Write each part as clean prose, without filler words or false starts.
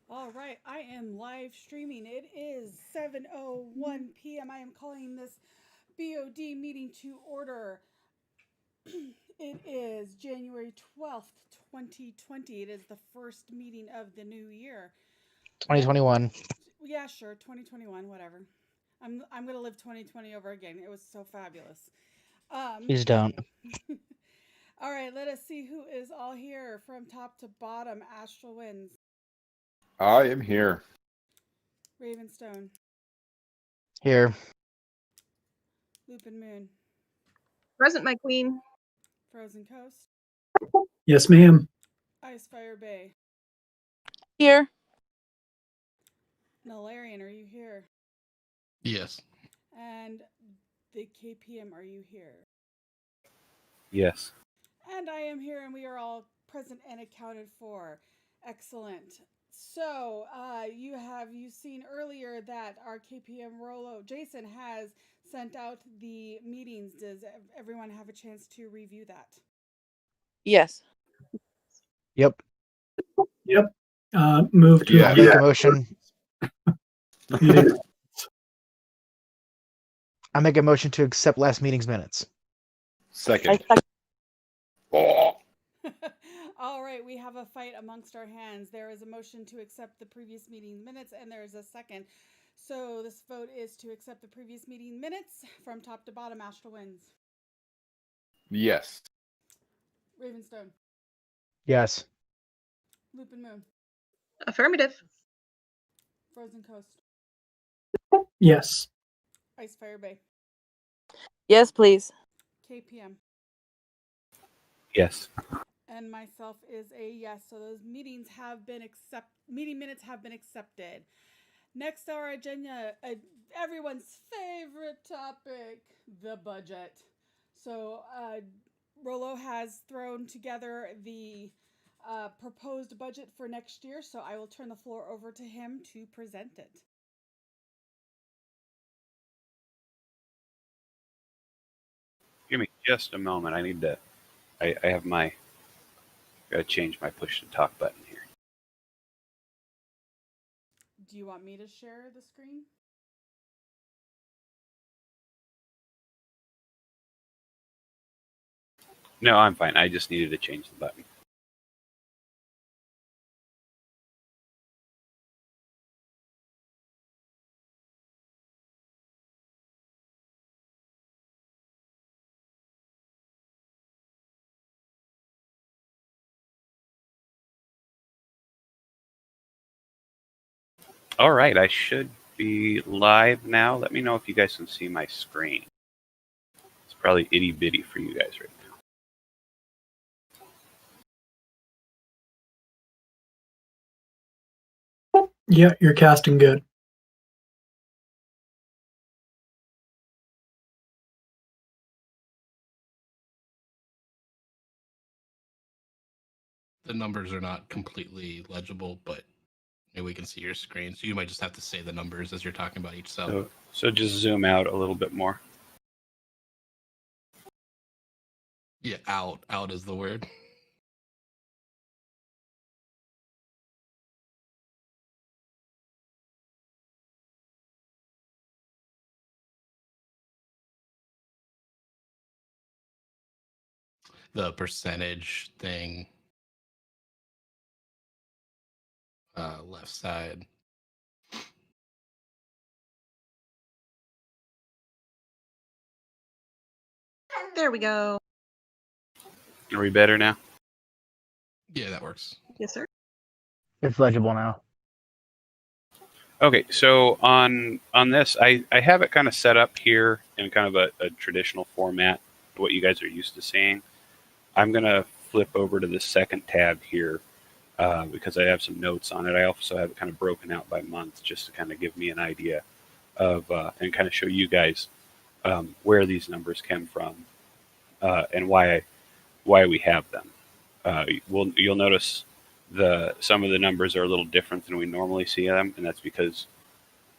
All right, I am live streaming. It is 7:01 p.m. I am calling this BOD meeting to order. It is January 12th, 2020. It is the first meeting of the new year. Let 2021. Yeah, sure, 2021, whatever. I'm going to live 2020 over again. It was so fabulous. Um Please don't. All right, let us see who is all here from top to bottom. Astral Winds, I am here. Ravenstone, Here. Lupin Moon, Present, my queen. Frozen Coast, Yes, ma'am. Icefire Bay. Here. Nalarian, are you here? Yes. And the KPM, are you here? Yes. And I am here, and we are all present and accounted for. Excellent. So, you seen earlier that our KPM Rolo Jason has sent out the meetings. Does everyone have a chance to review that? Yes. Yep. Yep. Move to Yeah. I'll make a motion. meeting. I make a motion to accept last meeting's minutes. Second. I Oh, All right, we have a fight amongst our hands. There is a motion to accept the previous meeting minutes, and there is a second. So this vote is to accept the previous meeting minutes from top to bottom. Astral Winds, yes. Ravenstone, Yes. Lupin Moon, Affirmative. Frozen Coast, Yes. Icefire Bay, Yes, please. KPM, Yes. and myself is a yes. So those meeting minutes have been accepted. Next, our agenda, everyone's favorite topic, the budget. So, Rolo has thrown together the proposed budget for next year, so I will turn the floor over to him to present it. Give me just a moment. I have gotta change my push to talk button here. Do you want me to share the screen? No, I'm fine. I just needed to change the button. All right, I should be live now. Let me know if you guys can see my screen. It's probably itty bitty for you guys right now. Yeah, you're casting good. The numbers are not completely legible, but maybe we can see your screen. So you might just have to say the numbers as you're talking about each cell. So just zoom out a little bit more. Yeah, out. Out is the word. The percentage thing. Left side. There we go. Are we better now? Yeah, that works. Yes, sir. It's legible now. Okay, so on this, I have it kind of set up here in kind of a traditional format, what you guys are used to seeing. I'm going to flip over to the second tab here because I have some notes on it. I also have it kind of broken out by month just to kind of give me an idea of and kind of show you guys where these numbers came from and why we have them. You'll notice some of the numbers are a little different than we normally see them, and that's because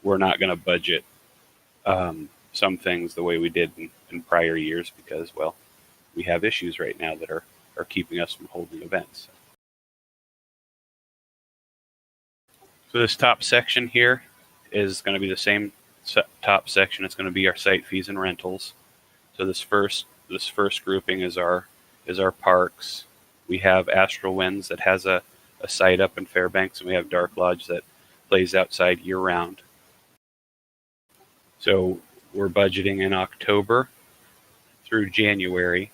we're not going to budget some things the way we did in prior years because, well, we have issues right now that are keeping us from holding events. So this top section here is going to be the same top section. It's going to be our site fees and rentals. So this first grouping is our parks. We have Astral Winds that has a site up in Fairbanks, and we have Dark Lodge that plays outside year round. So we're budgeting in October through January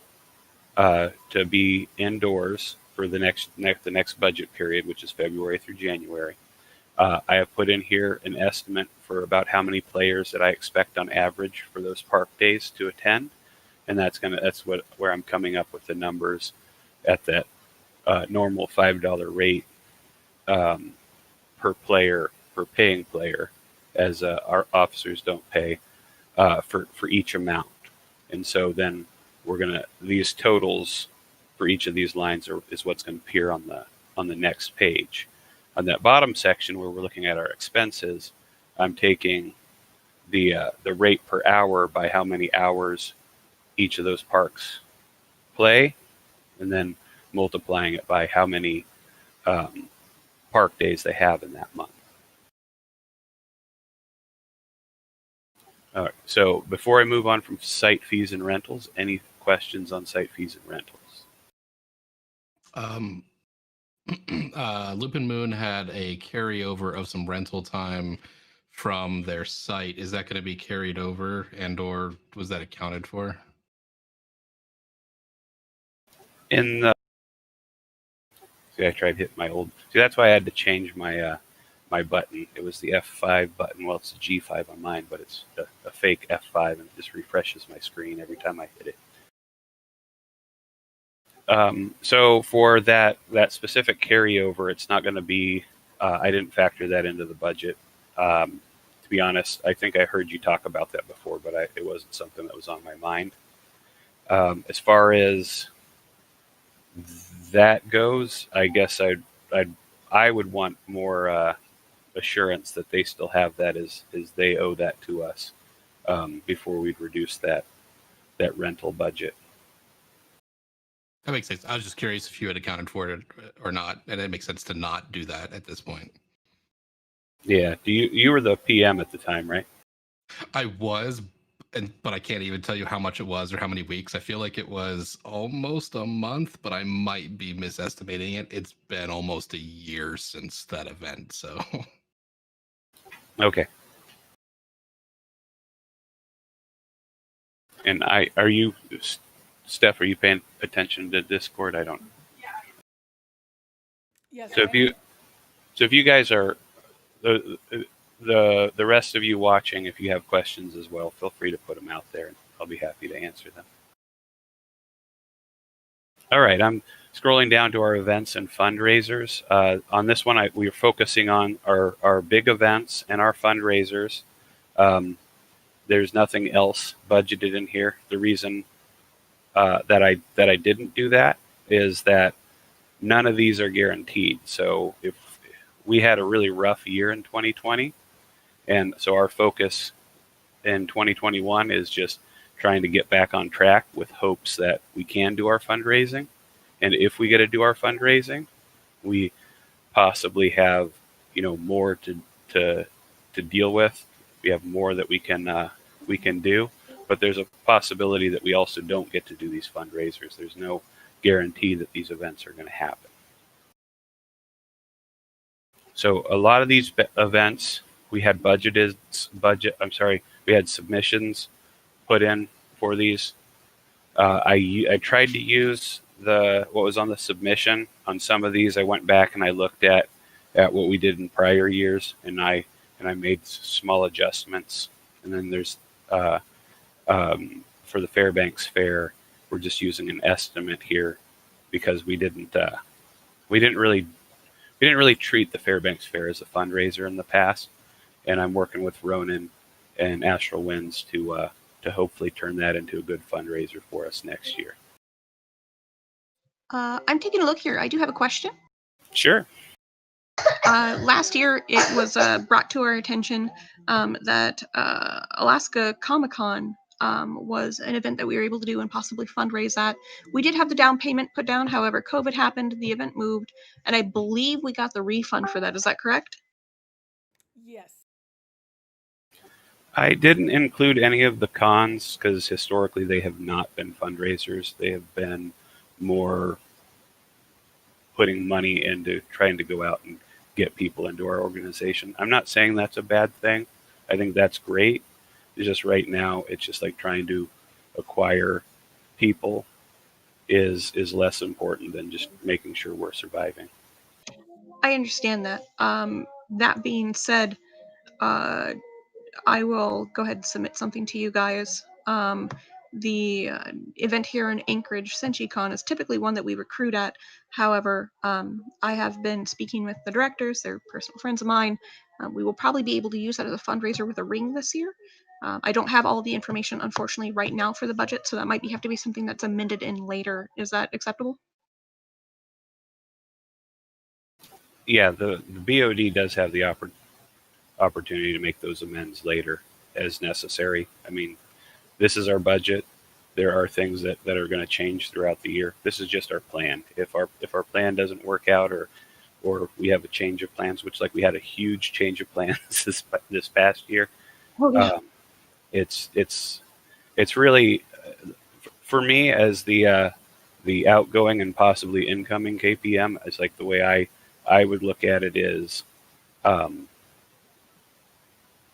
to be indoors for the next budget period, which is February through January. I have put in here an estimate for about how many players that I expect on average for those park days to attend, and that's where I'm coming up with the numbers at that normal $5 rate per player, per paying player, as our officers don't pay for each amount. And so then these totals for each of these lines is what's going to appear on the next page. On that bottom section where we're looking at our expenses, I'm taking the rate per hour by how many hours each of those parks play, and then multiplying it by how many park days they have in that month. All right, so before I move on from site fees and rentals, any questions on site fees and rentals? Lupin Moon had a carryover of some rental time from their site. Is that going to be carried over, and or was that accounted for? See, I tried hitting my old. See, that's why I had to change my my button. It was the F5 button. Well, it's a G5 on mine, but it's a fake F5, and it just refreshes my screen every time I hit it. So for that specific carryover, it's not going to be. I didn't factor that into the budget. To be honest, I think I heard you talk about that before, but it wasn't something that was on my mind. As far as that goes, I guess I would want more assurance that they still have that as they owe that to us before we'd reduce that rental budget. That makes sense. I was just curious if you had accounted for it or not, and it makes sense to not do that at this point. Yeah. You were the PM at the time, right? I was, but I can't even tell you how much it was or how many weeks. I feel like it was almost a month, but I might be misestimating it. It's been almost a year since that event, so. Okay. And Steph, are you paying attention to Discord? I don't. Yes. So if you guys are the rest of you watching, if you have questions as well, feel free to put them out there, and I'll be happy to answer them. All right, I'm scrolling down to our events and fundraisers. On this one, we are focusing on our big events and our fundraisers. There's nothing else budgeted in here. The reason that I didn't do that is that none of these are guaranteed. So if we had a really rough year in 2020, and so our focus in 2021 is just trying to get back on track with hopes that we can do our fundraising. And if we get to do our fundraising, we possibly have, more to deal with. We have more that we can do, but there's a possibility that we also don't get to do these fundraisers. There's no guarantee that these events are going to happen. So a lot of these events, we had we had submissions put in for these. I tried to use what was on the submission on some of these. I went back and I looked at what we did in prior years, and I made small adjustments. And then there's for the Fairbanks Fair, we're just using an estimate here because we didn't really treat the Fairbanks Fair as a fundraiser in the past, and I'm working with Ronan and Astral Winds to hopefully turn that into a good fundraiser for us next year. I'm taking a look here. I do have a question. Sure. Last year, it was brought to our attention that Alaska Comic-Con was an event that we were able to do and possibly fundraise at. We did have the down payment put down. However, COVID happened, the event moved, and I believe we got the refund for that. Is that correct? Yes. I didn't include any of the cons because historically they have not been fundraisers. They have been more putting money into trying to go out and get people into our organization. I'm not saying that's a bad thing. I think that's great. It's just right now, it's just like trying to acquire people is less important than just making sure we're surviving. I understand that. That being said, I will go ahead and submit something to you guys. The event here in Anchorage, SenchiCon, is typically one that we recruit at. However, I have been speaking with the directors, they're personal friends of mine. We will probably be able to use that as a fundraiser with a ring this year. I don't have all the information, unfortunately, right now for the budget, so that might have to be something that's amended in later. Is that acceptable? Yeah, the BOD does have the opportunity to make those amends later as necessary. I mean, this is our budget. There are things that are going to change throughout the year. This is just our plan. If our plan doesn't work out, or we have a change of plans, which like we had a huge change of plans this past year. Oh, yeah. It's really for me as the outgoing and possibly incoming KPM. It's like the way I would look at it is,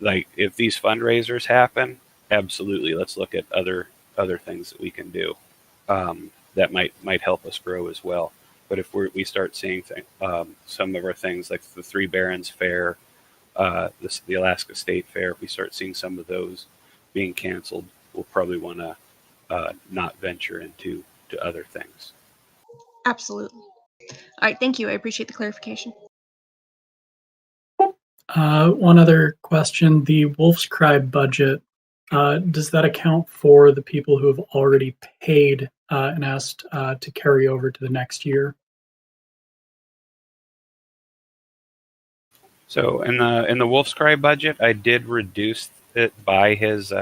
like if these fundraisers happen, absolutely, let's look at other things that we can do that might help us grow as well. But if we start seeing some of our things like the Three Barons Fair, the Alaska State Fair, if we start seeing some of those being canceled, we'll probably want to not venture into other things. Absolutely. All right, thank you. I appreciate the clarification. One other question: the Wolf's Cry budget, does that account for the people who have already paid and asked to carry over to the next year? So in the Wolf's Cry budget, I did reduce it by his.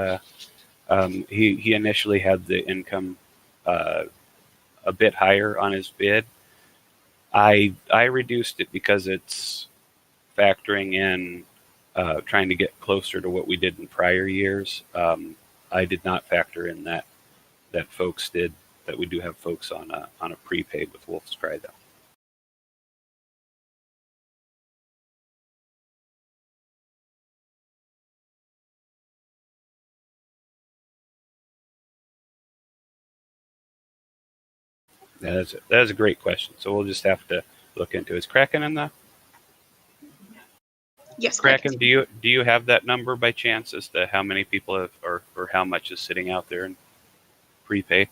He initially had the income a bit higher on his bid. I reduced it because it's factoring in trying to get closer to what we did in prior years. I did not factor in that folks did, that we do have folks on a prepaid with Wolf's Cry though. Yeah, that is a great question. So we'll just have to look into it. Is Kraken in the? Yes. Kraken, do you have that number by chance as to how many people have or how much is sitting out there in prepay?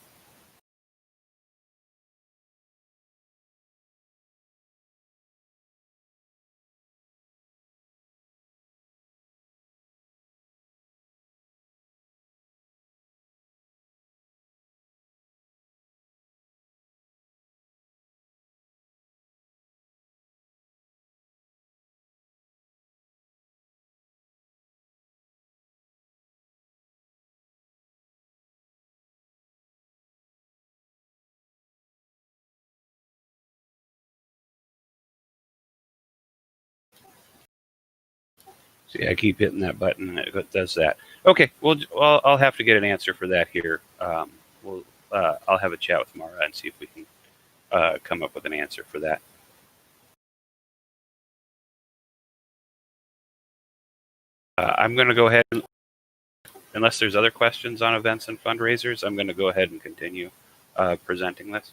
See, I keep hitting that button and it does that. Okay, well, I'll have to get an answer for that here. I'll have a chat with Mara and see if we can come up with an answer for that. I'm going to go ahead, unless there's other questions on events and fundraisers, I'm going to go ahead and continue presenting this.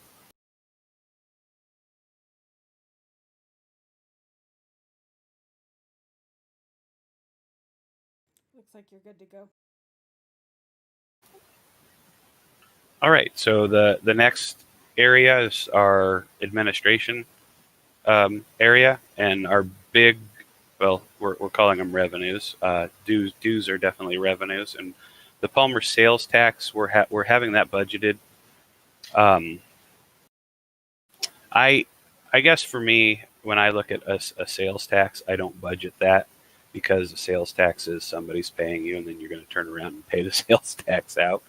Looks like you're good to go. All right, so the next area is our administration area, and our big, well, we're calling them revenues. Dues are definitely revenues, and the Palmer sales tax, we're having that budgeted. I guess for me, when I look at a sales tax, I don't budget that, because the sales tax is somebody's paying you, and then you're going to turn around and pay the sales tax out.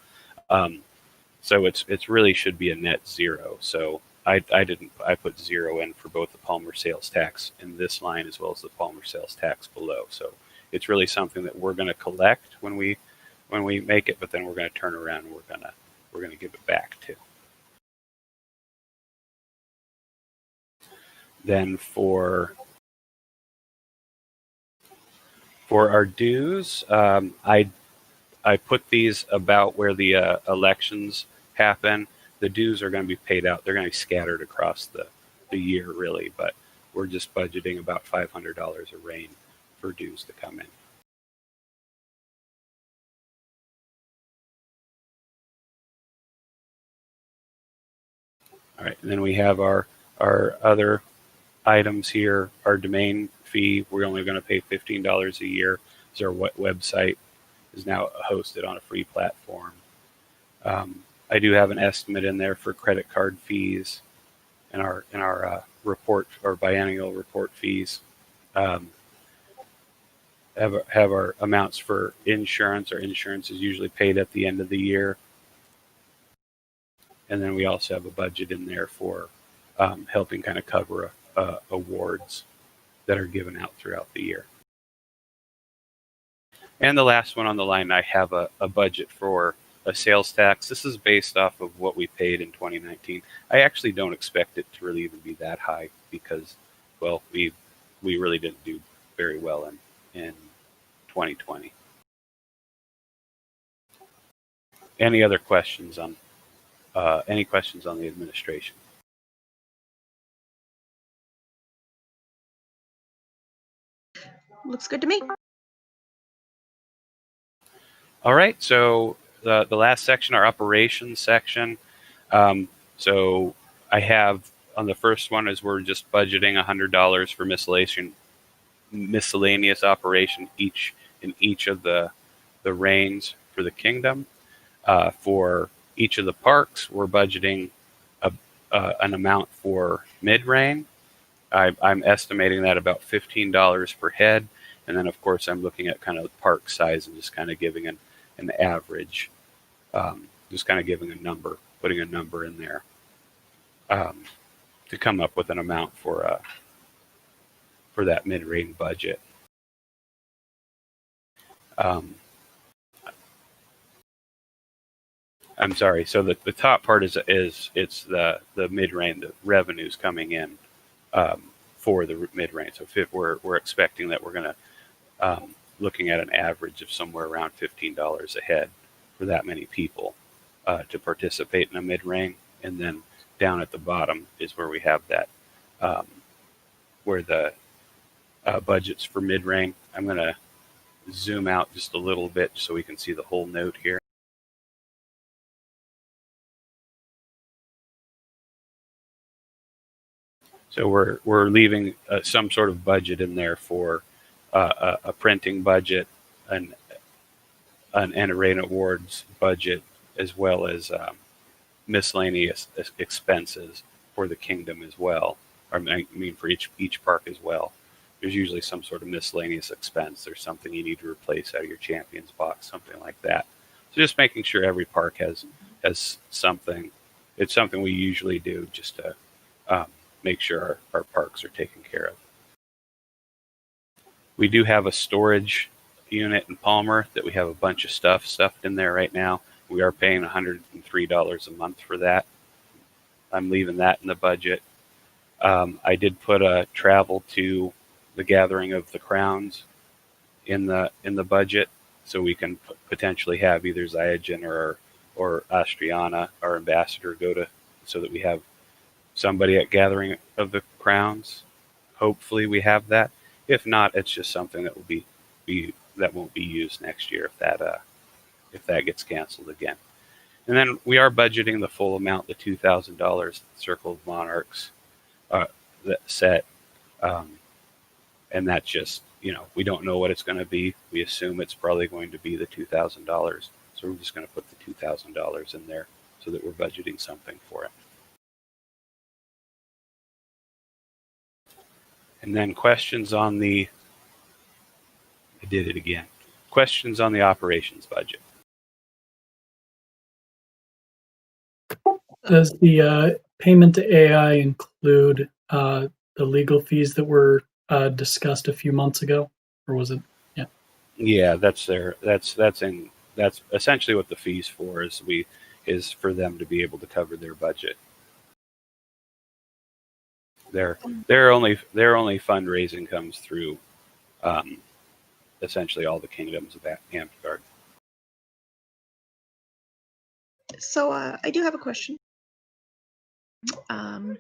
So it's really should be a net zero. So I put zero in for both the Palmer sales tax in this line as well as the Palmer sales tax below. So it's really something that we're going to collect when we make it, but then we're going to turn around and we're going to give it back too. Then for our dues, I put these about where the elections happen. The dues are going to be paid out. They're going to be scattered across the year, really, but we're just budgeting about $500 a reign for dues to come in. All right, and then we have our other items here. Our domain fee, we're only going to pay $15 a year, as our website is now hosted on a free platform. I do have an estimate in there for credit card fees and our report or biennial report fees. Have our amounts for insurance. Our insurance is usually paid at the end of the year. And then we also have a budget in there for helping kind of cover awards that are given out throughout the year. And the last one on the line, I have a budget for a sales tax. This is based off of what we paid in 2019. I actually don't expect it to really even be that high because, well, we really didn't do very well in 2020. Any other questions on the administration? Looks good to me. All right, so the last section, our operations section. So I have on the first one is we're just budgeting $100 for miscellaneous operation in each of the reigns for the kingdom. For each of the parks, we're budgeting an amount for mid-reign. I'm estimating that about $15 per head. And then, of course, I'm looking at kind of park size and just kind of giving an average, just kind of giving a number, putting a number in there to come up with an amount for that mid-reign budget. I'm sorry. So the top part is it's the mid-reign, the revenues coming in for the mid-reign. So if we're expecting that we're going to looking at an average of somewhere around $15 a head for that many people to participate in a mid-reign, and then down at the bottom is where we have that where the budgets for mid-reign. I'm going to zoom out just a little bit so we can see the whole note here. So we're leaving some sort of budget in there for a printing budget, an Reign Awards budget, as well as miscellaneous expenses for the kingdom as well. I mean for each park as well. There's usually some sort of miscellaneous expense. There's something you need to replace out of your champions box, something like that. So just making sure every park has something. It's something we usually do just to make sure our parks are taken care of. We do have a storage unit in Palmer that we have a bunch of stuff stuffed in there right now. We are paying $103 a month for that. I'm leaving that in the budget. I did put a travel to the Gathering of the Crowns in the budget, so we can potentially have either Zyajin or Astriana, our ambassador, go to, so that we have somebody at Gathering of the Crowns. Hopefully we have that. If not, it's just something that will be that won't be used next year if that gets canceled again. And then we are budgeting the full amount, the $2,000 Circle of Monarchs that set, and that's just, we don't know what it's going to be. We assume it's probably going to be the $2,000, so we're just going to put the $2,000 in there so that we're budgeting something for it. And then questions on I did it again. Questions on the operations budget. Does the payment to AI include the legal fees that were discussed a few months ago, or was it? Yeah. Yeah, that's essentially what the fees for is for them to be able to cover their budget. Their only fundraising comes through um, essentially all the kingdoms of Amtgard. So I do have a question. Um,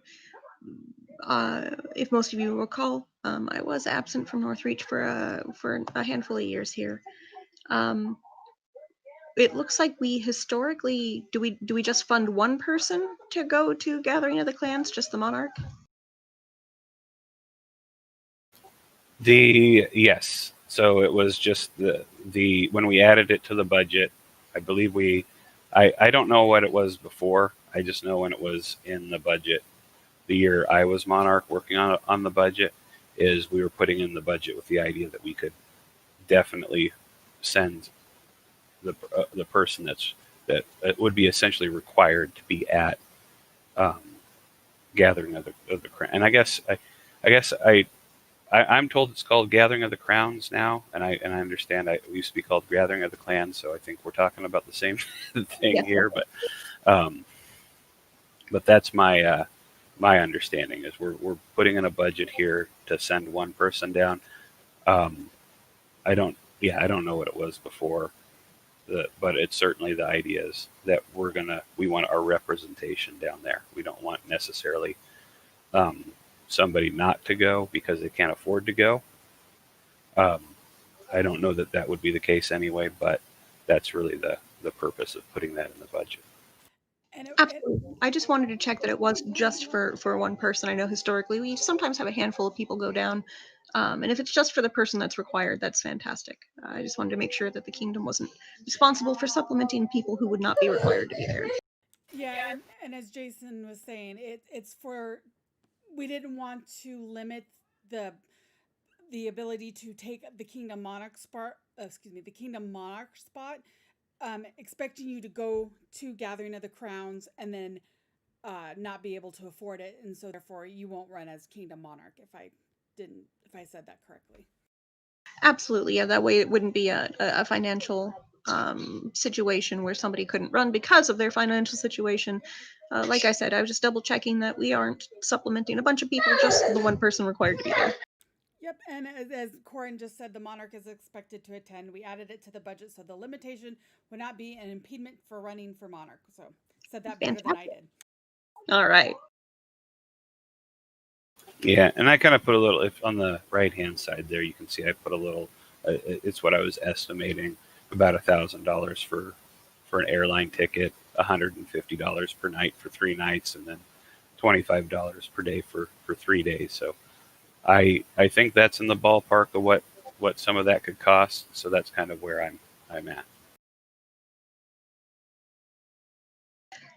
if most of you recall, I was absent from Northreach for a handful of years here. It looks like we historically do we just fund one person to go to Gathering of the Clans, just the monarch? Yes. So it was just the when we added it to the budget, I believe I don't know what it was before. I just know when it was in the budget. The year I was monarch working on the budget is we were putting in the budget with the idea that we could definitely send the person that would be essentially required to be at um, Gathering of the Crown. And I'm told it's called Gathering of the Crowns now, and I understand it used to be called Gathering of the Clans, so I think we're talking about the same thing here. Um, but that's my understanding is we're putting in a budget here to send one person down. Um, I don't know what it was before, but it's certainly the idea is that we want our representation down there. We don't want necessarily um, somebody not to go because they can't afford to go. Um, I don't know that would be the case anyway, but that's really the purpose of putting that in the budget. And Absolutely. I just wanted to check that it was just for one person. I know historically we sometimes have a handful of people go down, and if it's just for the person that's required, that's fantastic. I just wanted to make sure that the kingdom wasn't responsible for supplementing people who would not be required to be there. yeah, and as Jason was saying, it's for, we didn't want to limit the ability to take the kingdom monarch spot. The kingdom monarch spot, expecting you to go to Gathering of the Crowns and then not be able to afford it, and so therefore you won't run as kingdom monarch. If I said that correctly. Absolutely, yeah. That way, it wouldn't be a financial situation where somebody couldn't run because of their financial situation. Like I said, I was just double checking that we aren't supplementing a bunch of people, just the one person required to be there. Yep, and as Corin just said, the monarch is expected to attend. We added it to the budget, so the limitation would not be an impediment for running for monarch. So said that better than I did. All right. Yeah, and I kind of put a little, if on the right hand side there, you can see I put a little. It's what I was estimating, about $1,000 for an airline ticket, $150 per night for 3 nights, and then $25 per day for 3 days. So I think that's in the ballpark of what some of that could cost. So that's kind of where I'm at.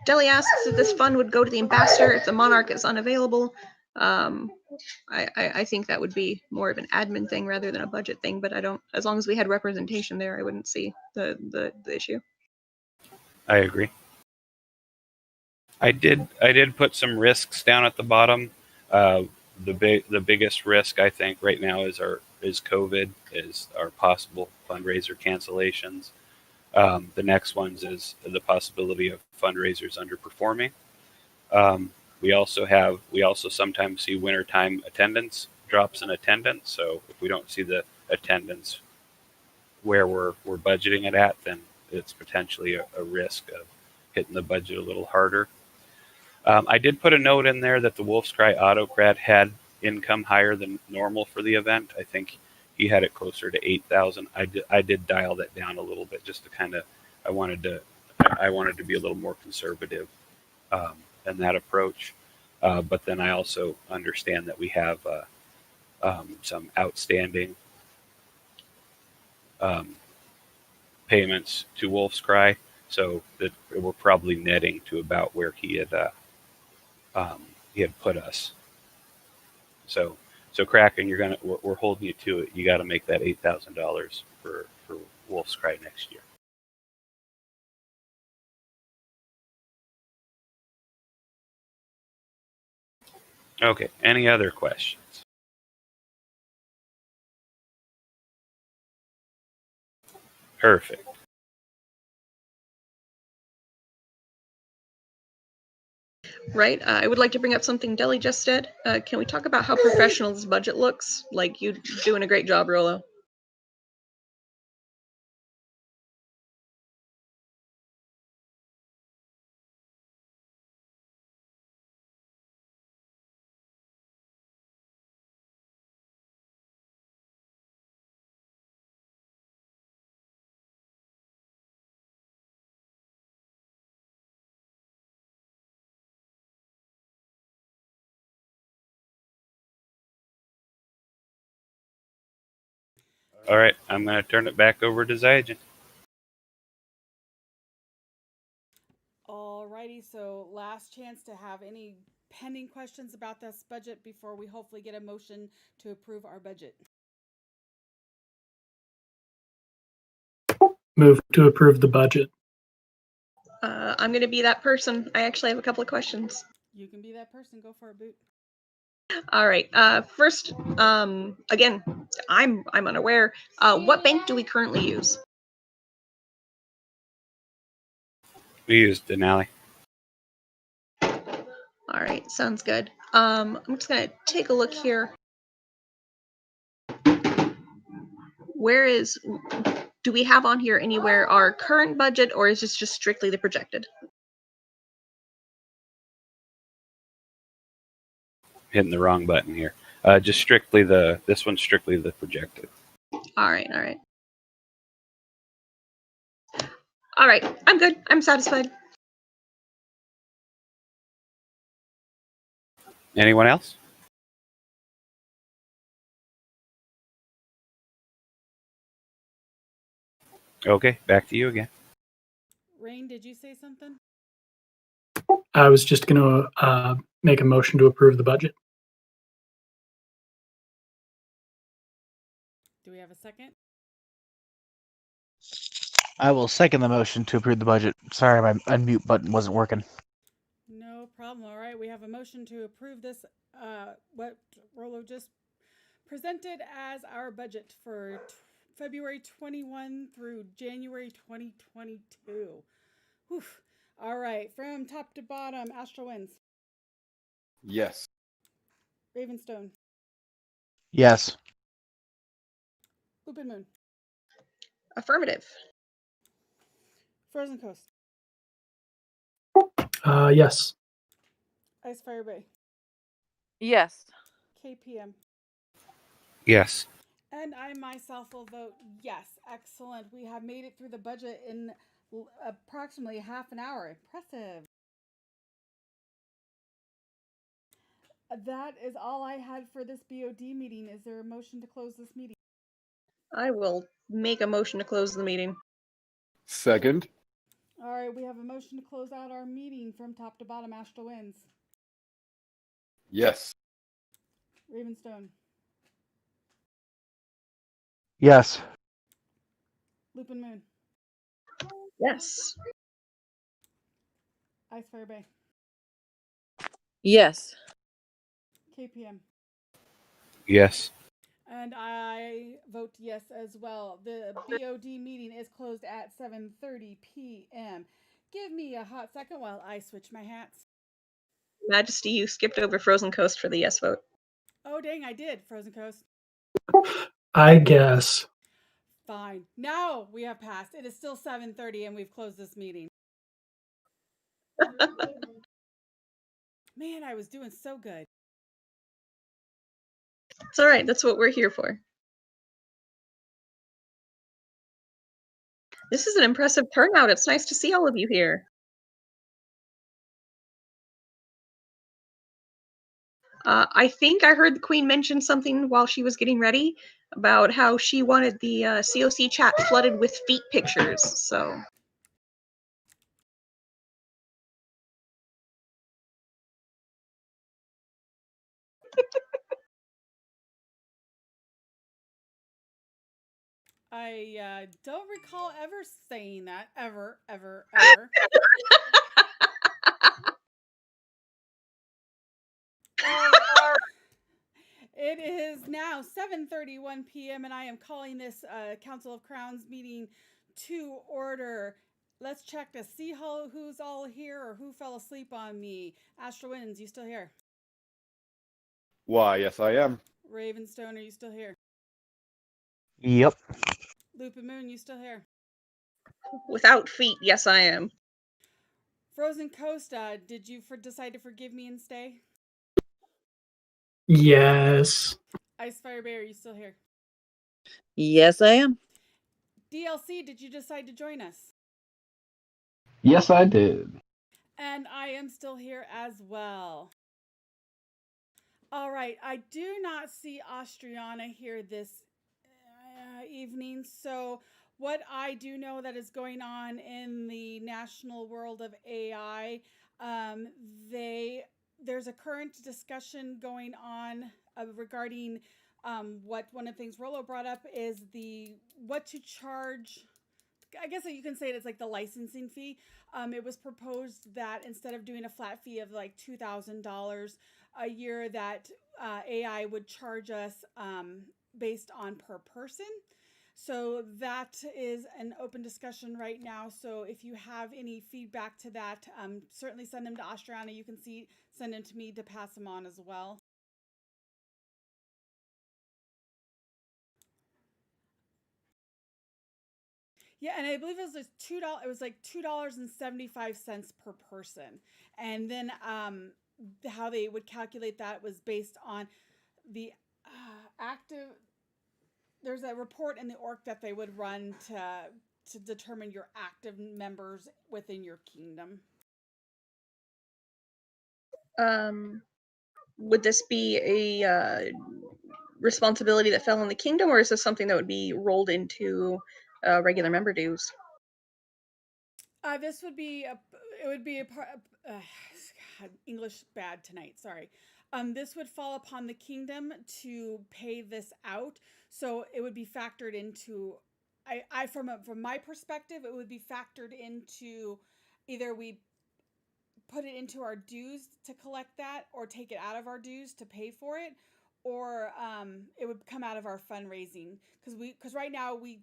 Deli asks if this fund would go to the ambassador if the monarch is unavailable. I think that would be more of an admin thing rather than a budget thing, but I don't, as long as we had representation there, I wouldn't see the issue. I agree. I did put some risks down at the bottom. The biggest risk I think right now is COVID, is our possible fundraiser cancellations. The next ones is the possibility of fundraisers underperforming. We also sometimes see wintertime attendance drops in attendance. So if we don't see the attendance where we're budgeting it at, then it's potentially a risk of hitting the budget a little harder. I did put a note in there that the Wolf's Cry Autocrat had income higher than normal for the event. I think he had it closer to 8,000. I did dial that down a little bit just to kind of, I wanted to be a little more conservative in that approach. But then I also understand that we have some outstanding payments to Wolf's Cry, so that we're probably netting to about where he had put us. So Kraken, we're holding you to it. You got to make that $8,000 for Wolf's Cry next year. Okay. Any other questions? Perfect. Right. I would like to bring up something Deli just said. Can we talk about how professional this budget looks? Like, you doing a great job, Rolo. All right, I'm going to turn it back over to Zygen. Alrighty, so last chance to have any pending questions about this budget before we hopefully get a motion to approve our budget. Move to approve the budget. I'm going to be that person. I actually have a couple of questions. You can be that person. Go for it, Boot. All right. First, again, I'm unaware. What bank do we currently use? We use Denali. All right, sounds good. I'm just gonna take a look here. Do we have on here anywhere our current budget, or is this just strictly the projected? Hitting the wrong button here. Just strictly this one's strictly the projected. All right. All right, I'm good. I'm satisfied. Anyone else? Okay, back to you again. Rain, did you say something? I was just going to make a motion to approve the budget. Do we have a second? I will second the motion to approve the budget. Sorry, my unmute button wasn't working. No problem. All right, we have a motion to approve this, what Rolo just presented as our budget for February 21 through January 2022. Whew. All right, from top to bottom, Astral Winds, Yes. Ravenstone, Yes. Open Moon, Affirmative. Frozen Coast, Yes. Icefire Bay, Yes. KPM. Yes. And I myself will vote yes. Excellent. We have made it through the budget in approximately half an hour. Impressive. That is all I had for this BOD meeting. Is there a motion to close this meeting? I will make a motion to close the meeting. Second. All right, we have a motion to close out our meeting from top to bottom. Astral Winds, Yes. Ravenstone, Yes. Lupin Moon, Yes. Icefire Bay, Yes. KPM. Yes. And I vote yes as well. The BOD meeting is closed at 7:30 p.m. Give me a hot second while I switch my hats. Majesty, you skipped over Frozen Coast for the yes vote. Oh, dang, I did, Frozen Coast. I guess. Fine. Now we have passed. It is still 7:30 and we've closed this meeting. Man, I was doing so good. It's all right. That's what we're here for. This is an impressive turnout. It's nice to see all of you here. I think I heard the Queen mention something while she was getting ready about how she wanted the COC chat flooded with feet pictures. So. I don't recall ever saying that. Ever. It is now 7:31 p.m. and I am calling this Council of Crowns meeting to order. Let's check to see who's all here or who fell asleep on me. Astral Winds, you still here? Why, yes, I am. Ravenstone, are you still here? Yep. Loop and Moon, you still here? Without feet, yes, I am. Frozen Coast, did you decide to forgive me and stay? Yes. Ice Fire Bear, are you still here? Yes, I am. DLC, did you decide to join us? Yes, I did. And I am still here as well. All right, I do not see Austriana here this evening. So what I do know that is going on in the national world of AI, there's a current discussion going on regarding what one of the things Rollo brought up is what to charge. I guess you can say it's like the licensing fee. It was proposed that instead of doing a flat fee of like $2,000 a year, that AI would charge us based on per person. So that is an open discussion right now. So if you have any feedback to that, certainly send them to Austriana. You can send them to me to pass them on as well. Yeah, and I believe it was like $2. It was like $2.75 per person, and then how they would calculate that was based on the active. There's a report in the org that they would run to determine your active members within your kingdom. Would this be a responsibility that fell on the kingdom, or is this something that would be rolled into regular member dues? This would be a part. God, English bad tonight. Sorry. This would fall upon the kingdom to pay this out, so it would be factored into. From my perspective, it would be factored into either we put it into our dues to collect that, or take it out of our dues to pay for it, or it would come out of our fundraising because right now we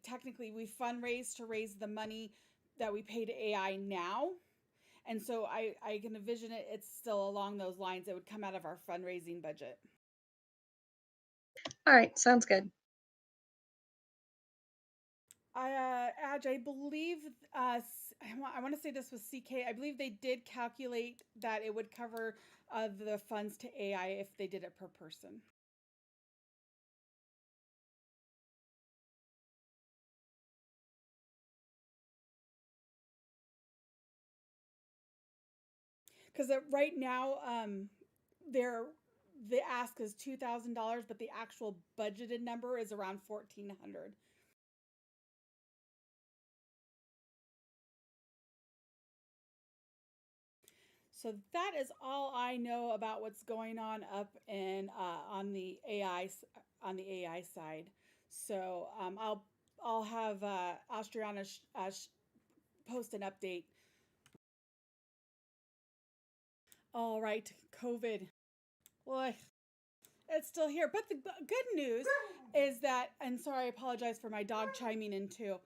fundraise to raise the money that we pay to AI now. And so I can envision it's still along those lines. It would come out of our fundraising budget. All right, sounds good. Adge, I believe, I want to say this was CK. I believe they did calculate that it would cover the funds to AI if they did it per person. Because right now, the ask is $2,000, but the actual budgeted number is around $1,400. So that is all I know about what's going on up in on the AI side. So I'll have Austriana post an update. All right, COVID. Boy, it's still here. But the good news is that, and sorry, I apologize for my dog chiming in too,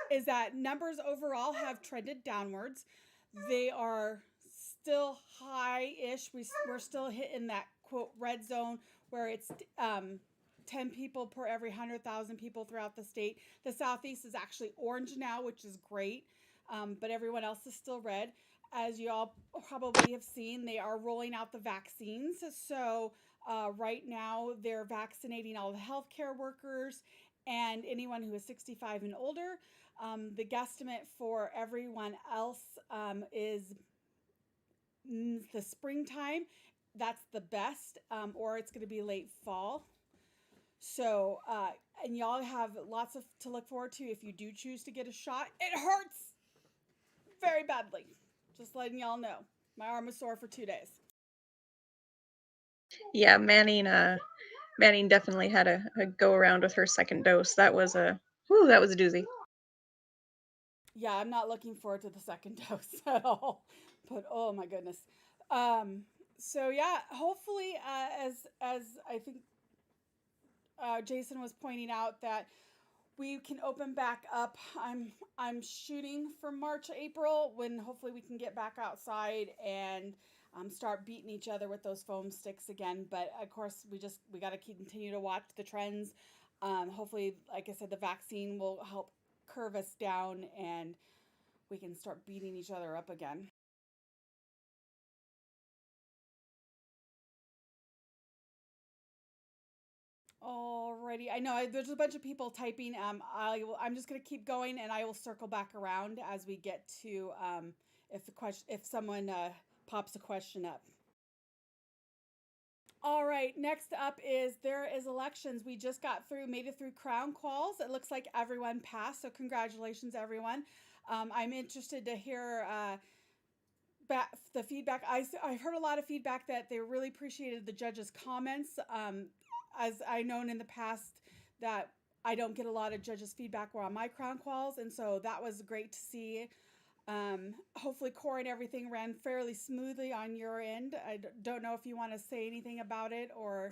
is that numbers overall have trended downwards. They are still high-ish. We're still hitting that, quote, red zone where it's 10 people per every 100,000 people throughout the state. The Southeast is actually orange now, which is great, but everyone else is still red. As you all probably have seen, they are rolling out the vaccines. So right now, they're vaccinating all the healthcare workers and anyone who is 65 and older. The guesstimate for everyone else is the springtime. That's the best, or it's going to be late fall. So, and y'all have lots to look forward to if you do choose to get a shot. It hurts very badly. Just letting y'all know. My arm was sore for 2 days. Yeah, Manning definitely had a go around with her second dose. That was a doozy. Yeah, I'm not looking forward to the second dose at all. But oh my goodness. So yeah, hopefully, as I think Jason was pointing out, that we can open back up. I'm shooting for March, April, when hopefully we can get back outside and start beating each other with those foam sticks again. But of course, we got to continue to watch the trends. Hopefully, like I said, the vaccine will help curve us down and we can start beating each other up again. Alrighty, I know there's a bunch of people typing. I'm just gonna keep going, and I will circle back around as we get to if someone pops a question up. All right, next up there is elections. We just made it through Crown Calls. It looks like everyone passed, so congratulations, everyone. I'm interested to hear the feedback. I heard a lot of feedback that they really appreciated the judges' comments. As I known in the past that I don't get a lot of judges' feedback on my Crown Calls, and so that was great to see. Hopefully, core and everything ran fairly smoothly on your end. I don't know if you want to say anything about it or.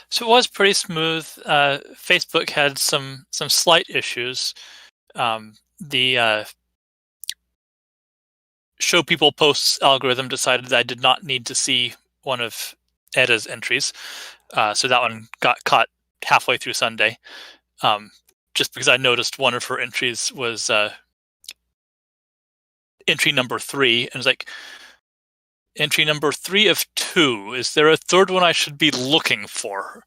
So it was pretty smooth. Facebook had some slight issues. The show people posts algorithm decided that I did not need to see one of Edda's entries, so that one got caught halfway through Sunday. Just because I noticed one of her entries was entry number 3, and it's like, entry number 3 of 2. Is there a third one I should be looking for?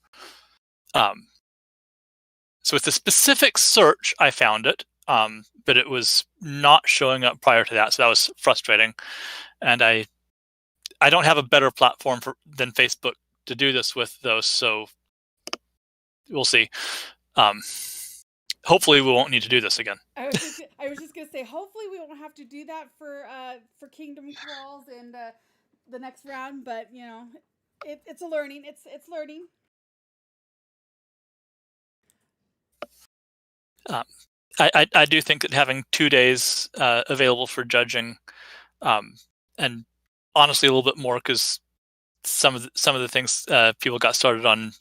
So with the specific search, I found it, but it was not showing up prior to that, so that was frustrating. And I don't have a better platform than Facebook to do this with, though, so we'll see. Hopefully, we won't need to do this again. I was just gonna say, hopefully, we won't have to do that for Kingdom Calls and the next round. But you know, it's a learning. It's learning. I do think that having 2 days available for judging, and honestly a little bit more, because some of the things people got started on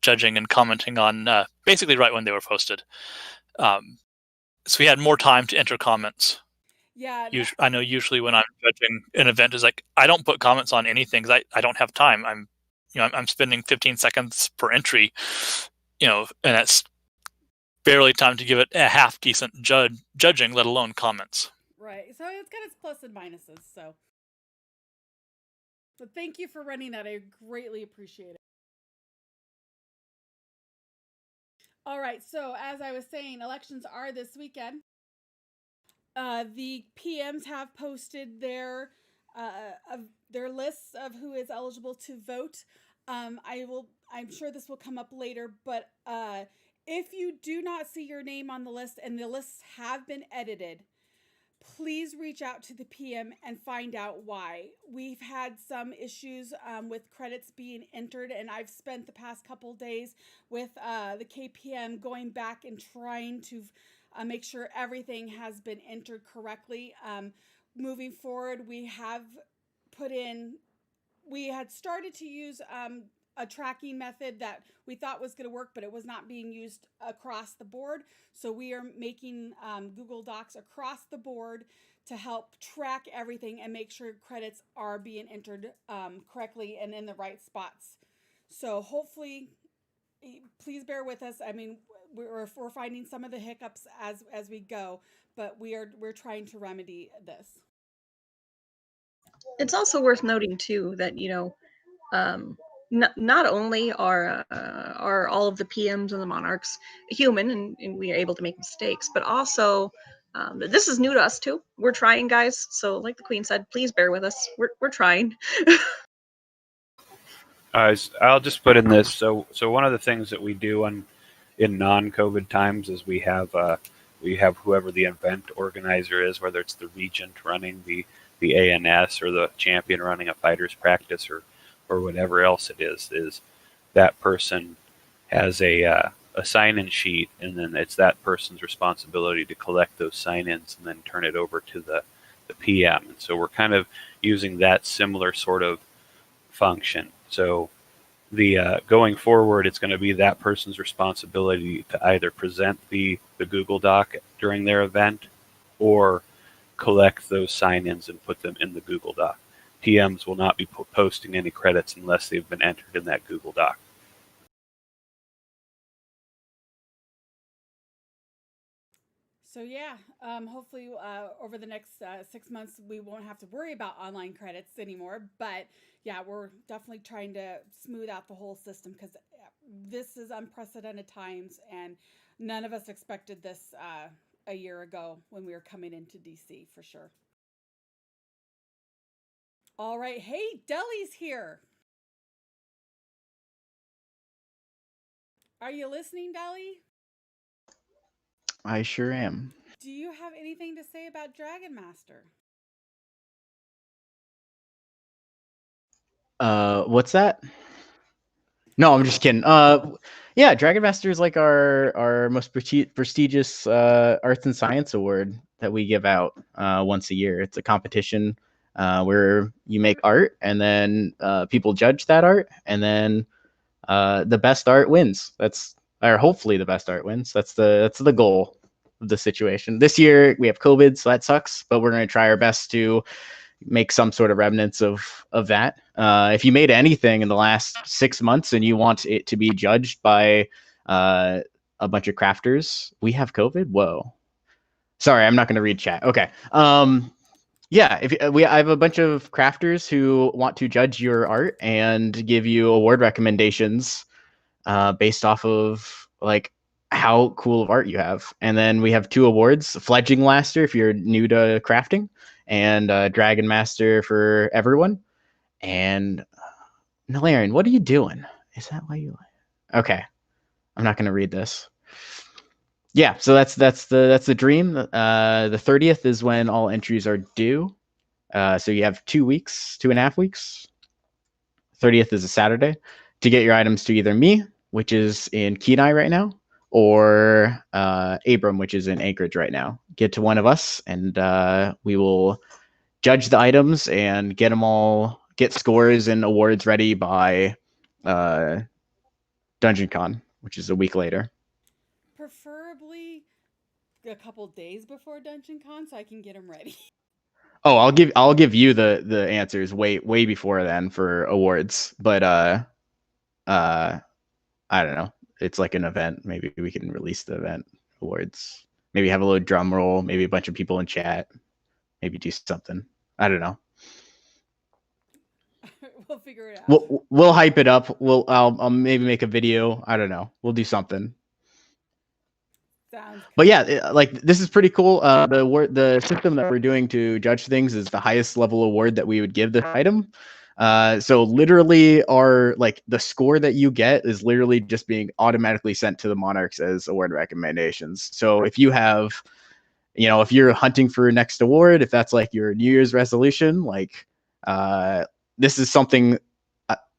judging and commenting on basically right when they were posted. So we had more time to enter comments. Yeah. I know usually when I'm judging an event, is like I don't put comments on anything because I don't have time. I'm spending 15 seconds per entry, and that's barely time to give it a half decent judging, let alone comments. Right. So it's got its plus and minuses. So thank you for running that. I greatly appreciate it. All right. So as I was saying, elections are this weekend. The PMs have posted their lists of who is eligible to vote. I'm sure this will come up later, but if you do not see your name on the list and the lists have been edited, please reach out to the PM and find out why. We've had some issues with credits being entered, and I've spent the past couple days with the KPM going back and trying to make sure everything has been entered correctly. Moving forward, we had started to use a tracking method that we thought was going to work, but it was not being used across the board. So we are making Google Docs across the board to help track everything and make sure credits are being entered correctly and in the right spots. So hopefully, please bear with us. I mean, we're finding some of the hiccups as we go, but we're trying to remedy this. It's also worth noting too that not only are all of the PMs and the monarchs human and we are able to make mistakes, but also this is new to us too. We're trying, guys. So like the Queen said, please bear with us. We're trying. I'll just put in this. So one of the things that we do in non-COVID times is we have whoever the event organizer is, whether it's the regent running the ANS or the champion running a fighter's practice or whatever else it is that person has a sign-in sheet, and then it's that person's responsibility to collect those sign-ins and then turn it over to the PM. And so we're kind of using that similar sort of function. So The going forward, it's going to be that person's responsibility to either present the Google Doc during their event or collect those sign-ins and put them in the Google Doc. PMs will not be posting any credits unless they've been entered in that Google Doc. So yeah, hopefully over the next 6 months we won't have to worry about online credits anymore. But yeah, we're definitely trying to smooth out the whole system because this is unprecedented times, and none of us expected this a year ago when we were coming into DC for sure. All right, hey, Deli's here. Are you listening, Deli? I sure am. Do you have anything to say about Dragon Master? What's that? No, I'm just kidding. Yeah, Dragon Master is like our most prestigious arts and science award that we give out once a year. It's a competition where you make art, and then people judge that art, and then the best art wins. Or hopefully the best art wins. That's the goal of the situation. This year we have COVID, so that sucks. But we're going to try our best to make some sort of remnants of that. If you made anything in the last 6 months and you want it to be judged by a bunch of crafters, we have COVID. Whoa. Sorry, I'm not going to read chat. Okay. Yeah, I have a bunch of crafters who want to judge your art and give you award recommendations based off of like how cool of art you have. And then we have 2 awards: Fledgling Master if you're new to crafting, and Dragon Master for everyone. And Nalarian, what are you doing? Is that why you? Okay, I'm not going to read this. Yeah, so that's the dream. The 30th is when all entries are due. So you have 2.5 weeks. 30th is a Saturday to get your items to either me, which is in Kenai right now, or Abram, which is in Anchorage right now. Get to one of us, and we will judge the items and get scores and awards ready by Dungeon Con, which is a week later. Preferably a couple days before Dungeon Con so I can get them ready. Oh, I'll give you the answers way before then for awards, but I don't know. It's like an event. Maybe we can release the event awards. Maybe have a little drum roll. Maybe a bunch of people in chat. Maybe do something. I don't know. We'll figure it out. We'll hype it up. I'll maybe make a video. I don't know. We'll do something. Sounds cool. But yeah, like this is pretty cool. The system that we're doing to judge things is the highest level award that we would give the item. So literally the score that you get is literally just being automatically sent to the Monarchs as award recommendations. So if you have, if you're hunting for next award, if that's like your New Year's resolution, like this is something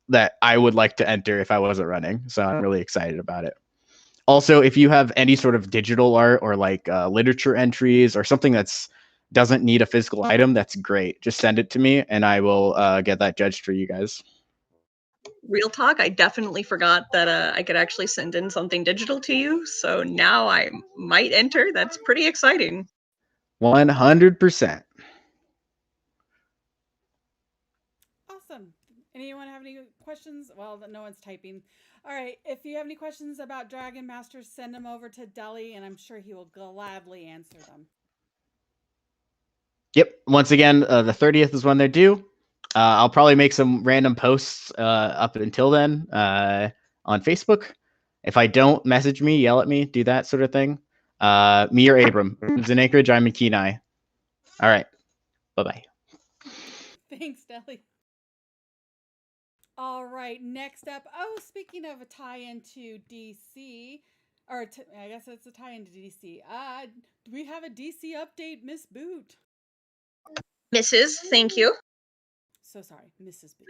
that I would like to enter if I wasn't running. So I'm really excited about it. Also, if you have any sort of digital art or like literature entries or something that's doesn't need a physical item, that's great. Just send it to me and I will get that judged for you guys. Real talk, I definitely forgot that I could actually send in something digital to you. So now I might enter. That's pretty exciting. 100%. Awesome. Anyone have any questions? Well, no one's typing. All right. If you have any questions about Dragon Master, send them over to Deli, and I'm sure he will gladly answer them. Yep. Once again, the 30th is when they're due. I'll probably make some random posts up until then on Facebook. If I don't, message me, yell at me, do that sort of thing. Me or Abram. It's in Anchorage. I'm in Kenai. All right. Bye-bye. Thanks, Deli. All right, next up. Oh, speaking of a tie-in to DC, I guess it's a tie-in to DC. Do we have a DC update, Miss Boot? Mrs., thank you. So sorry, Mrs. Boot.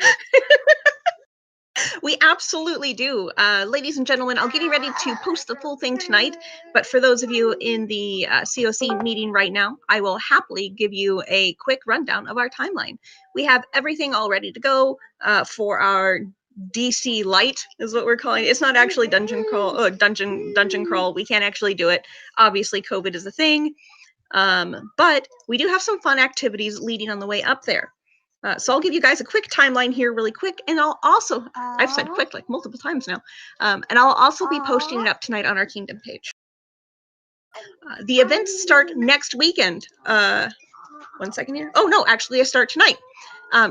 We absolutely do. Ladies and gentlemen, I'll get you ready to post the full thing tonight. But for those of you in the CoC meeting right now, I will happily give you a quick rundown of our timeline. We have everything all ready to go for our DC Light is what we're calling it. It's not actually dungeon crawl. We can't actually do it. Obviously, COVID is a thing. But we do have some fun activities leading on the way up there. So I'll give you guys a quick timeline here really quick, and I'll also, I've said quick like multiple times now, and I'll also be posting it up tonight on our Kingdom page. The events start next weekend. 1 second here. Oh no, actually I start tonight.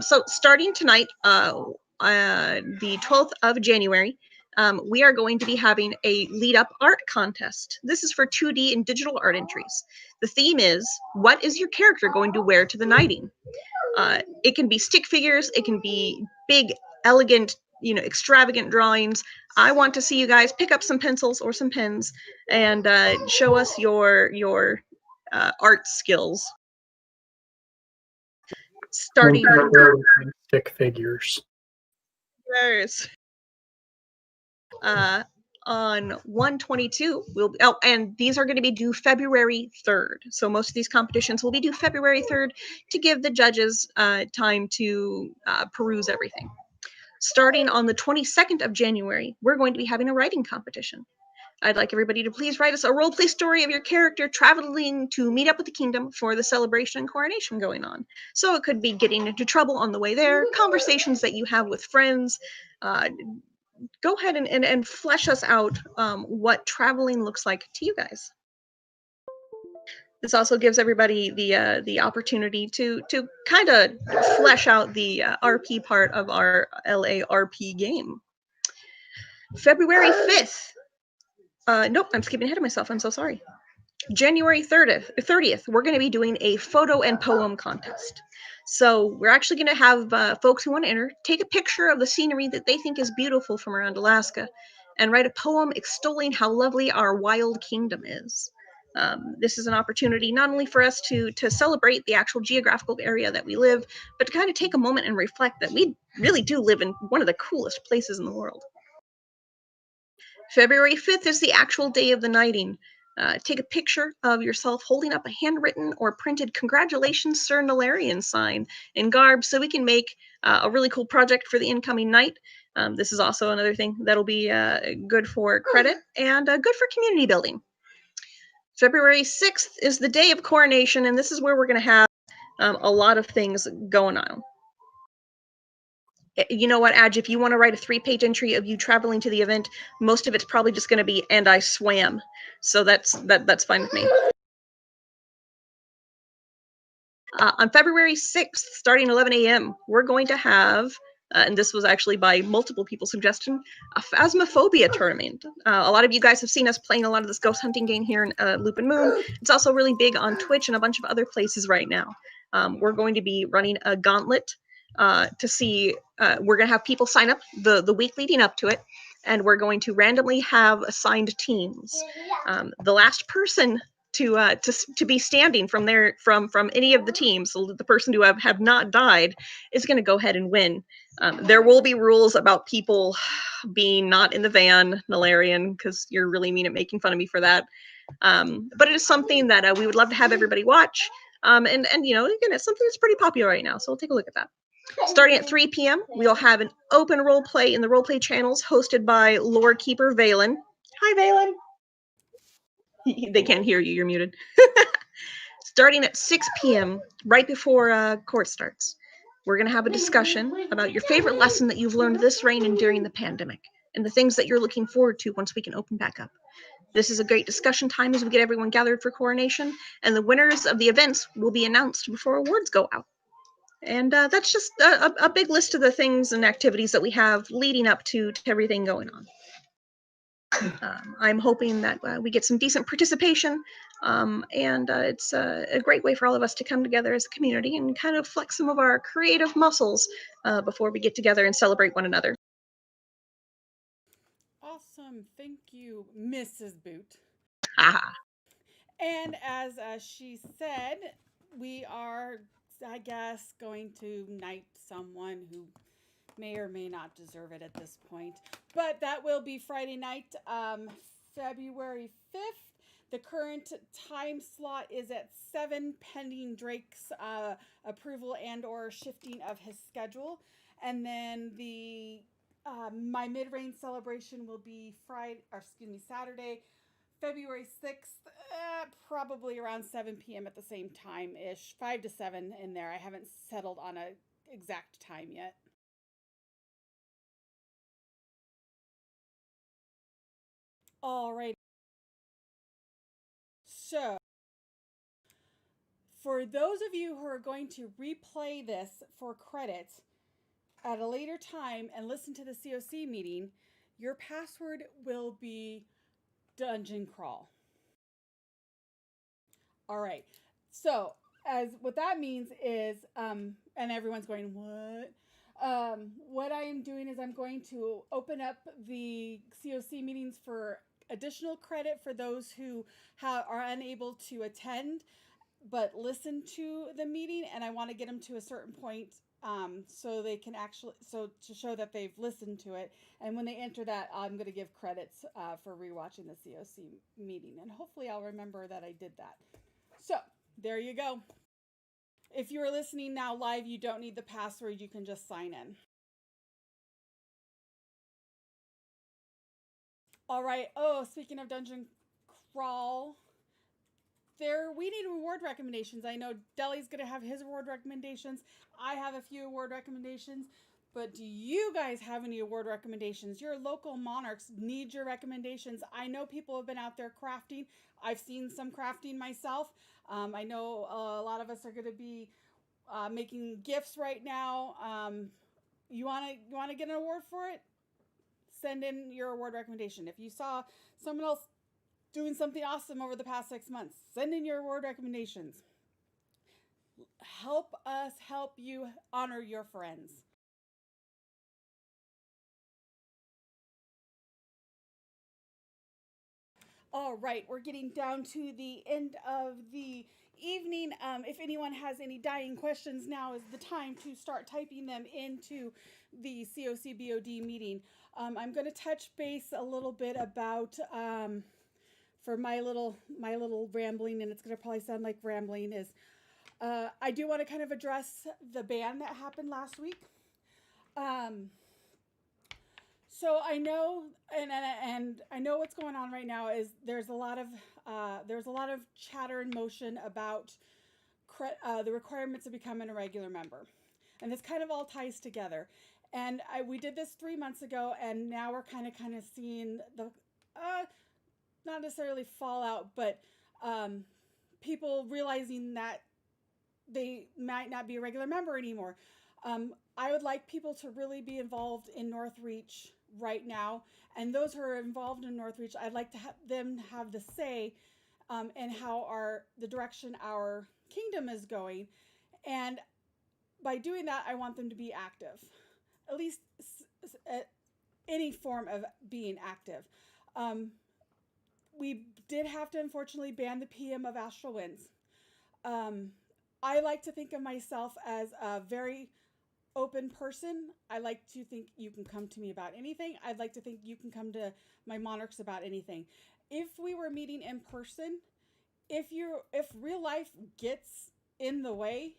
So starting tonight, the 12th of January, we are going to be having a lead up art contest. This is for 2D and digital art entries. The theme is, what is your character going to wear to the knighting? It can be stick figures, it can be big, elegant, extravagant drawings. I want to see you guys pick up some pencils or some pens and show us your art skills. Starting stick figures. Yes. On 1/22, and these are going to be due February 3rd. So most of these competitions will be due February 3rd to give the judges time to peruse everything. Starting on the 22nd of January, we're going to be having a writing competition. I'd like everybody to please write us a roleplay story of your character traveling to meet up with the kingdom for the celebration and coronation going on. So it could be getting into trouble on the way there, conversations that you have with friends. Go ahead and flesh us out what traveling looks like to you guys. This also gives everybody the opportunity to kind of flesh out the RP part of our LARP game. February 5th. Nope, I'm skipping ahead of myself. I'm so sorry. January 30th, we're going to be doing a photo and poem contest. So we're actually going to have folks who want to enter take a picture of the scenery that they think is beautiful from around Alaska and write a poem extolling how lovely our wild kingdom is. This is an opportunity not only for us to celebrate the actual geographical area that we live, but to kind of take a moment and reflect that we really do live in one of the coolest places in the world. February 5th is the actual day of the knighting. Take a picture of yourself holding up a handwritten or printed "Congratulations, Sir Nalarian" sign in garb so we can make a really cool project for the incoming knight. This is also another thing that'll be good for credit and good for community building. February 6th is the day of coronation, and this is where we're going to have a lot of things going on. You know what, Adge, if you want to write a 3-page entry of you traveling to the event, most of it's probably just going to be, "and I swam." So that's fine with me. On February 6th, starting 11 a.m., we're going to have, and this was actually by multiple people's suggestion, a Phasmophobia tournament. A lot of you guys have seen us playing a lot of this ghost hunting game here in Loop and Moon. It's also really big on Twitch and a bunch of other places right now. We're going to be running a gauntlet to see, we're going to have people sign up the week leading up to it, and we're going to randomly have assigned teams. The last person to be standing from any of the teams, so the person who have not died, is going to go ahead and win. There will be rules about people being not in the van, Nalarian, because you're really mean at making fun of me for that. But it is something that we would love to have everybody watch. And again, it's something that's pretty popular right now, so we'll take a look at that. Starting at 3 p.m., we'll have an open role play in the roleplay channels hosted by Lord Keeper Valen. Hi, Valen. They can't hear you. You're muted. Starting at 6 p.m., right before court starts, we're going to have a discussion about your favorite lesson that you've learned this reign and during the pandemic, and the things that you're looking forward to once we can open back up. This is a great discussion time as we get everyone gathered for coronation, and the winners of the events will be announced before awards go out. And that's just a big list of the things and activities that we have leading up to everything going on. I'm hoping that we get some decent participation, and it's a great way for all of us to come together as a community and kind of flex some of our creative muscles before we get together and celebrate one another. Awesome. Thank you, Mrs. Boot. Aha. And as she said, we are, I guess, going to knight someone who may or may not deserve it at this point. But that will be Friday night, February 5th. The current time slot is at 7, pending Drake's approval and or shifting of his schedule. And then the my mid-range celebration will be Saturday, February 6th, probably around 7 p.m. at the same time-ish, 5 to 7 in there. I haven't settled on an exact time yet. All right. So, for those of you who are going to replay this for credit at a later time and listen to the CoC meeting, your password will be Dungeon Crawl. All right. So, what that means is, and everyone's going, what? What I am doing is I'm going to open up the CoC meetings for additional credit for those who are unable to attend but listen to the meeting, and I want to get them to a certain point so they can to show that they've listened to it. And when they enter that, I'm going to give credits for rewatching the CoC meeting, and hopefully I'll remember that I did that. So there you go. If you're listening now live, you don't need the password. You can just sign in. All right. Oh, speaking of Dungeon Crawl, we need award recommendations. I know Deli's going to have his award recommendations. I have a few award recommendations. But do you guys have any award recommendations? Your local monarchs need your recommendations. I know people have been out there crafting. I've seen some crafting myself. I know a lot of us are going to be making gifts right now. You want to get an award for it? Send in your award recommendation. If you saw someone else doing something awesome over the past 6 months, send in your award recommendations. Help us help you honor your friends. All right, we're getting down to the end of the evening. If anyone has any dying questions, now is the time to start typing them into the CoC BoD meeting. I'm going to touch base a little bit about, for my little rambling, and it's going to probably sound like rambling, is I do want to kind of address the ban that happened last week. So I know, and I know what's going on right now is there's a lot of chatter in motion about the requirements of becoming a regular member, and this kind of all ties together. And we did this 3 months ago, and now we're kind of seeing the not necessarily fallout, but people realizing that they might not be a regular member anymore. I would like people to really be involved in Northreach right now, and those who are involved in Northreach, I'd like to have them have the say in how the direction our kingdom is going, and by doing that, I want them to be active, at least any form of being active. We did have to unfortunately ban the PM of Astral Winds. I like to think of myself as a very open person. I like to think you can come to me about anything. I'd like to think you can come to my monarchs about anything. If we were meeting in person, if real life gets in the way,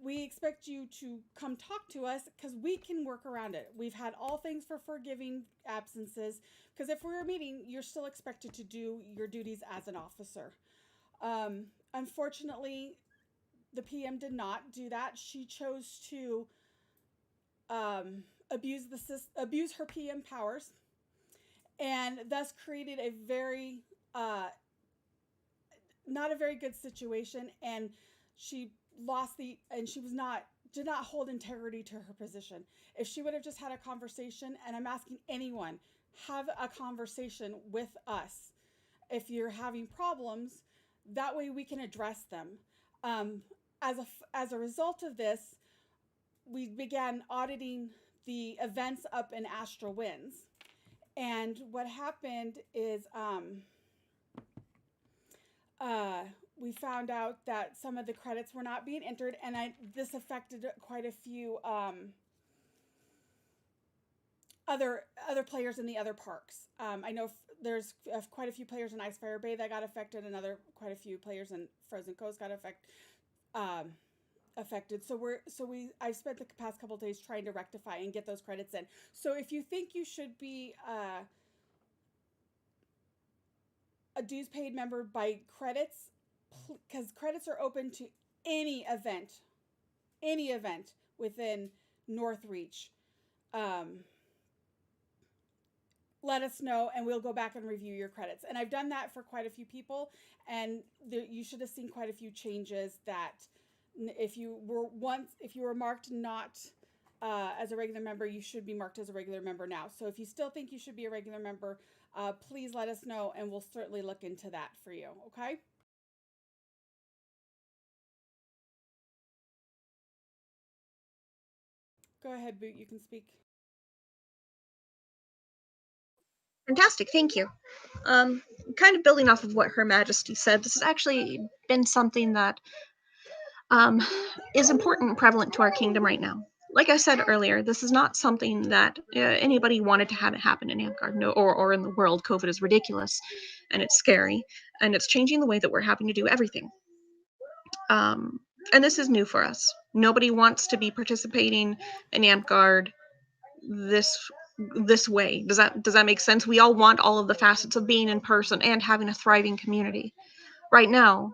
we expect you to come talk to us because we can work around it. We've had all things for forgiving absences, because if we were meeting, you're still expected to do your duties as an officer. Unfortunately, the PM did not do that. She chose to abuse her PM powers, and thus created a very not a very good situation. And she did not hold integrity to her position. If she would have just had a conversation, and I'm asking anyone, have a conversation with us if you're having problems. That way we can address them. As a result of this, we began auditing the events up in Astral Winds. And what happened is we found out that some of the credits were not being entered, and this affected quite a few other players in the other parks. I know there's quite a few players in Icefire Bay that got affected, and quite a few players in Frozen Coast got affected. I've spent the past couple of days trying to rectify and get those credits in. So if you think you should be a dues paid member by credits, because credits are open to any event within Northreach. Let us know and we'll go back and review your credits. And I've done that for quite a few people, and you should have seen quite a few changes that if you were marked not as a regular member, you should be marked as a regular member now. So if you still think you should be a regular member, please let us know and we'll certainly look into that for you. Okay. Go ahead, Boot, you can speak. Fantastic, thank you. Kind of building off of what Her Majesty said, this has actually been something that is important and prevalent to our kingdom right now. Like I said earlier, this is not something that anybody wanted to have it happen in Amgard, no, or in the world. COVID is ridiculous, and it's scary, and it's changing the way that we're having to do everything. And this is new for us. Nobody wants to be participating in Amgard this way. Does that make sense? We all want all of the facets of being in person and having a thriving community. Right now,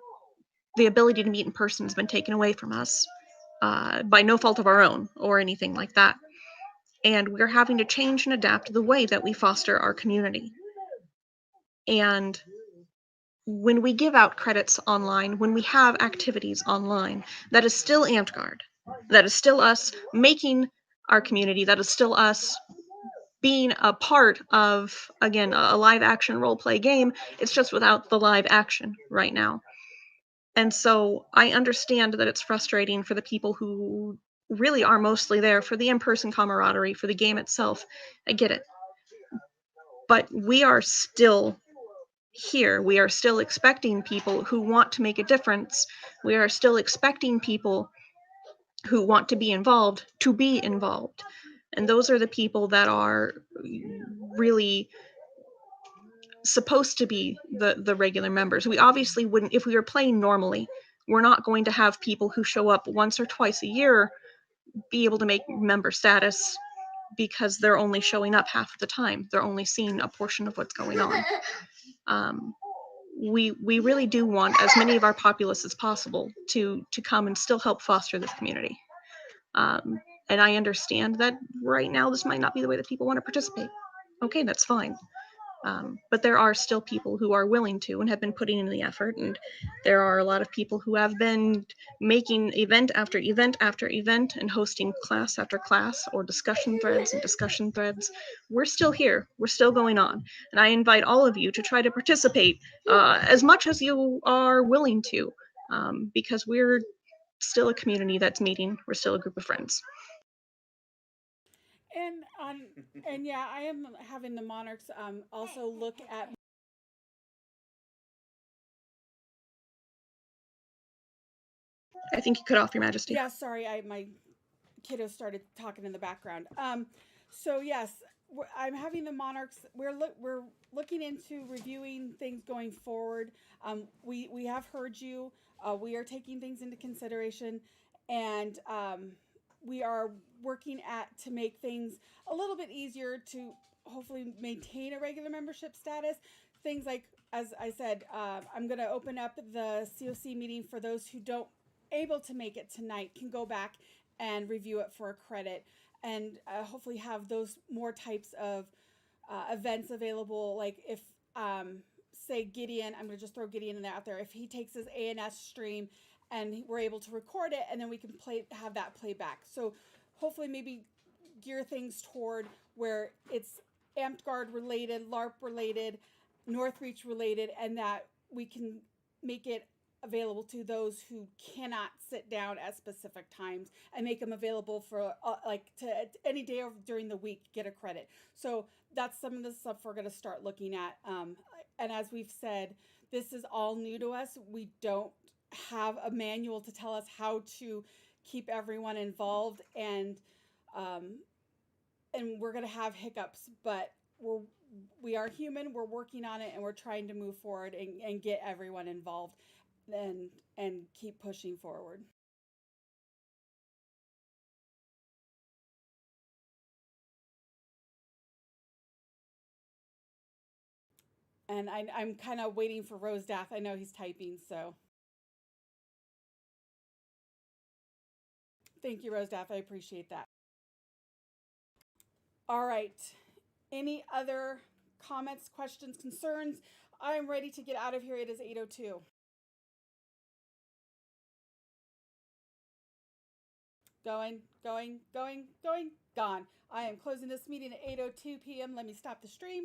the ability to meet in person has been taken away from us by no fault of our own or anything like that. And we're having to change and adapt the way that we foster our community. And when we give out credits online, when we have activities online, that is still Amtgard. That is still us making our community. That is still us being a part of, again, a live action role play game. It's just without the live action right now. And so I understand that it's frustrating for the people who really are mostly there for the in-person camaraderie, for the game itself. I get it. But we are still here. We are still expecting people who want to make a difference. We are still expecting people who want to be involved. And those are the people that are really supposed to be the regular members. We obviously wouldn't, if we were playing normally, we're not going to have people who show up once or twice a year be able to make member status because they're only showing up half of the time. They're only seeing a portion of what's going on. We really do want as many of our populace as possible to come and still help foster this community. And I understand that right now this might not be the way that people want to participate. Okay, that's fine. But there are still people who are willing to and have been putting in the effort, and there are a lot of people who have been making event after event after event and hosting class after class or discussion threads and discussion threads. We're still here. We're still going on. And I invite all of you to try to participate as much as you are willing to, because we're still a community that's meeting. We're still a group of friends. And yeah, I am having the Monarchs also look at. I think you cut off, Your Majesty. Yeah, sorry, my kiddo started talking in the background. So yes, I'm having the Monarchs. We're looking into reviewing things going forward. We have heard you. We are taking things into consideration, and we are working to make things a little bit easier to hopefully maintain a regular membership status. Things like, as I said, I'm going to open up the CoC meeting for those who don't able to make it tonight can go back and review it for a credit, and hopefully have those more types of events available. Like if say Gideon, I'm going to just throw Gideon out there, if he takes his ANS stream and we're able to record it, and then we can have that play back. So hopefully maybe gear things toward where it's Amtgard related, LARP related, Northreach related, and that we can make it available to those who cannot sit down at specific times, and make them available for to any day during the week get a credit. So that's some of the stuff we're going to start looking at. And as we've said, this is all new to us. We don't have a manual to tell us how to keep everyone involved, and we're going to have hiccups, but we are human. We're working on it, and we're trying to move forward and get everyone involved and keep pushing forward. And I'm kind of waiting for Rose Daff. I know he's typing, so. Thank you, Rose Daff. I appreciate that. All right. Any other comments, questions, concerns? I'm ready to get out of here. It is 8:02. Going, gone. I am closing this meeting at 8:02 p.m. Let me stop the stream.